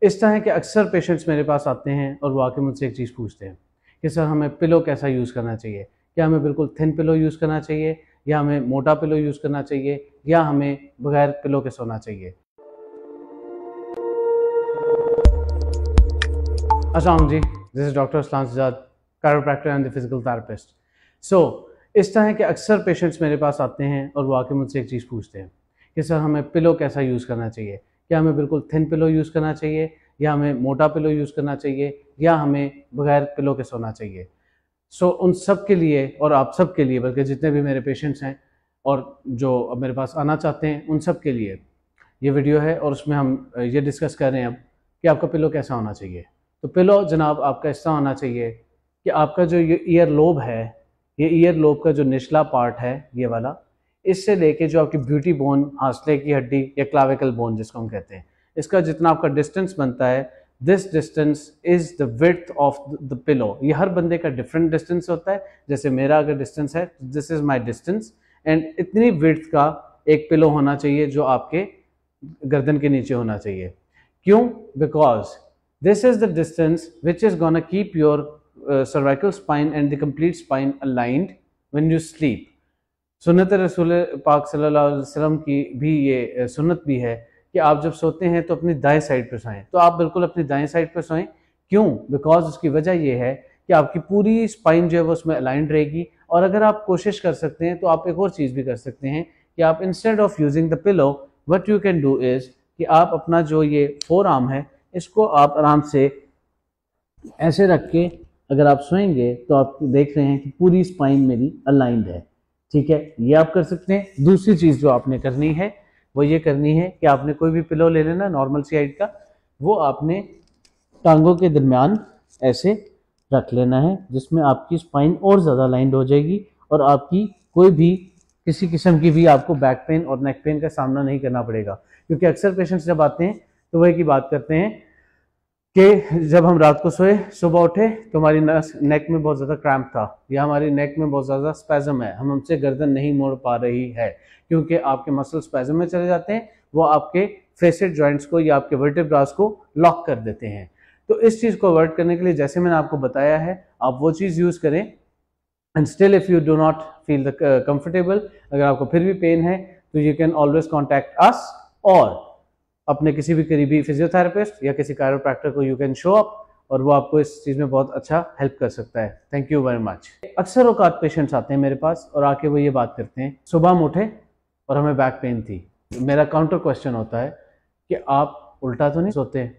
इस तरह के अक्सर पेशेंट्स मेरे पास आते हैं और वो आके मुझसे एक चीज़ पूछते हैं कि सर हमें पिलो कैसा यूज़ करना चाहिए, क्या हमें बिल्कुल थिन पिलो यूज़ करना चाहिए या हमें मोटा पिलो यूज़ करना चाहिए या हमें बगैर पिलो के सोना चाहिए। अस्सलाम जी, this is doctor Aslan Sajjad, chiropractor and the physical therapist. इस तरह के अक्सर पेशेंट्स मेरे पास आते हैं और वो आके मुझसे एक चीज़ पूछते हैं कि सर हमें पिलो कैसा यूज़ करना चाहिए, क्या हमें बिल्कुल थिन पिलो यूज़ करना चाहिए या हमें मोटा पिलो यूज़ करना चाहिए या हमें बगैर पिलो के सोना चाहिए। उन सब के लिए और आप सब के लिए, बल्कि जितने भी मेरे पेशेंट्स हैं और जो अब मेरे पास आना चाहते हैं उन सब के लिए ये वीडियो है और उसमें हम ये डिस्कस कर रहे हैं अब कि आपका पिलो कैसा होना चाहिए। तो पिलो जनाब आपका ऐसा होना चाहिए कि आपका जो ये ईयर लोब है, ये ईयर लोब का जो निचला पार्ट है ये वाला, इससे लेके जो आपकी ब्यूटी बोन, हांसले की हड्डी या क्लाविकल बोन जिसको हम कहते हैं, इसका जितना आपका डिस्टेंस बनता है, this distance is the width of the pillow. ये हर बंदे का डिफरेंट डिस्टेंस होता है। जैसे मेरा अगर डिस्टेंस है, this is my distance and इतनी विड्थ का एक पिलो होना चाहिए जो आपके गर्दन के नीचे होना चाहिए। क्यों? Because this is the distance which is gonna keep your cervical spine and the complete spine aligned when you sleep। सुन्नत रसूल पाक सल्लल्लाहु अलैहि वसल्लम की भी ये सुन्नत भी है कि आप जब सोते हैं तो अपनी दाएं साइड पर सोएं। तो आप बिल्कुल अपनी दाएं साइड पर सोएं। क्यों? बिकॉज उसकी वजह ये है कि आपकी पूरी स्पाइन जो है वो उसमें अलाइंड रहेगी। और अगर आप कोशिश कर सकते हैं तो आप एक और चीज़ भी कर सकते हैं कि आप instead of using the pillow, what you can do is कि आप अपना जो ये फोर आर्म है इसको आप आराम से ऐसे रख के अगर आप सोएंगे तो आप देख रहे हैं कि पूरी स्पाइन मेरी अलाइंड है। ठीक है, ये आप कर सकते हैं। दूसरी चीज़ जो आपने करनी है वो ये करनी है कि आपने कोई भी पिलो ले लेना नॉर्मल सी हाइट का, वो आपने टांगों के दरमियान ऐसे रख लेना है, जिसमें आपकी स्पाइन और ज़्यादा अलाइंड हो जाएगी और आपकी कोई भी किसी किस्म की भी आपको बैक पेन और नेक पेन का सामना नहीं करना पड़ेगा। क्योंकि अक्सर पेशेंट्स जब आते हैं तो वही की बात करते हैं कि जब हम रात को सोए, सुबह उठे तो हमारी नेक में बहुत ज़्यादा क्रैम्प था या हमारी नेक में बहुत ज़्यादा स्पैज़म है, हमसे गर्दन नहीं मोड़ पा रही है, क्योंकि आपके मसल स्पैज़म में चले जाते हैं, वो आपके फेसेट जॉइंट्स को या आपके वर्टेब्रास को लॉक कर देते हैं। तो इस चीज़ को अवॉइड करने के लिए जैसे मैंने आपको बताया है, आप वो चीज़ यूज़ करें। And still if you do not feel the comfortable, अगर आपको फिर भी पेन है तो you can always contact us और अपने किसी भी करीबी फिजियोथेरेपिस्ट या किसी कायरोप्रैक्टर को यू कैन शो अप और वो आपको इस चीज़ में बहुत अच्छा हेल्प कर सकता है। Thank you very much. अक्सर औकात पेशेंट्स आते हैं मेरे पास और आके वो ये बात करते हैं, सुबह हम उठे और हमें बैक पेन थी। मेरा काउंटर क्वेश्चन होता है कि आप उल्टा तो नहीं सोते?